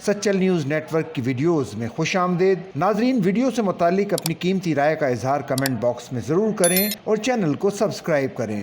Sachal news net work کی videos میں خوش آمدید۔ ناظرین، ویڈیو سے متعلق اپنی قیمتی رائے کا اظہار کمنٹ باکس میں ضرور کریں اور چینل کو سبسکرائب کریں۔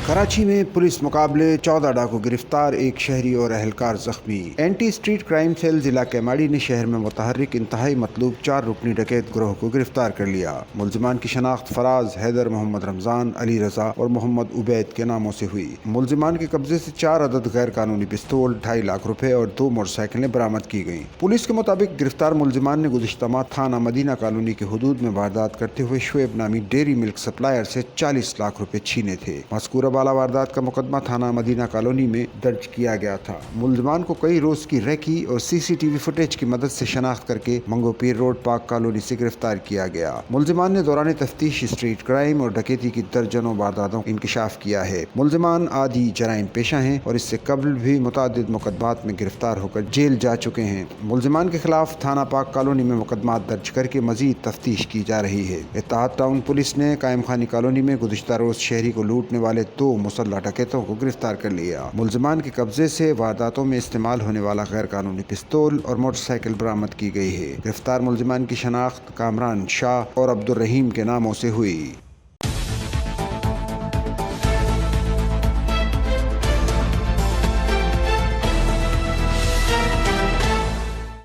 کراچی میں پولیس مقابلے، 14 ڈاکو گرفتار، ایک شہری اور اہلکار زخمی۔ اینٹی اسٹریٹ کرائم سیل ضلع کیماڑی نے شہر میں متحرک انتہائی مطلوب 4 رکنی ڈکیت گروہ کو گرفتار کر لیا۔ ملزمان کی شناخت فراز، حیدر، محمد رمضان، علی رضا اور محمد عبید کے ناموں سے ہوئی۔ ملزمان کے قبضے سے 4 عدد غیر قانونی پستول، 2.5 لاکھ روپے اور 2 موٹر سائیکلیں برآمد کی گئیں۔ پولیس کے مطابق گرفتار ملزمان نے گزشتہ ماہ تھانہ مدینہ کالونی کے حدود میں واردات کرتے ہوئے شعیب نامی ڈیری ملک سپلائر سے 40 لاکھ روپے چھینے تھے۔ مذکورہ بالا واردات کا مقدمہ تھانہ مدینہ کالونی میں درج کیا گیا تھا۔ ملزمان کو کئی روز کی ریکی اور CCTV فوٹیج کی مدد سے شناخت کر کے منگو پیر روڈ پاک کالونی سے گرفتار کیا گیا۔ ملزمان نے دوران تفتیش اسٹریٹ کرائم اور ڈکیتی کی درجنوں وارداتوں کا انکشاف کیا ہے۔ ملزمان عادی جرائم پیشہ ہیں اور اس سے قبل بھی متعدد مقدمات میں گرفتار ہو کر جیل جا چکے ہیں۔ ملزمان کے خلاف تھانہ پاک کالونی میں مقدمات درج کر کے مزید تفتیش کی جا رہی ہے۔ اتحاد ٹاؤن پولیس نے قائم خانی کالونی میں گزشتہ روز شہری کو لوٹنے والے 2 مسلح ڈکیتوں کو گرفتار کر لیا۔ ملزمان کے قبضے سے وارداتوں میں استعمال ہونے والا غیر قانونی پستول اور موٹر سائیکل برآمد کی گئی ہے۔ گرفتار ملزمان کی شناخت کامران شاہ اور عبد الرحیم کے ناموں سے ہوئی۔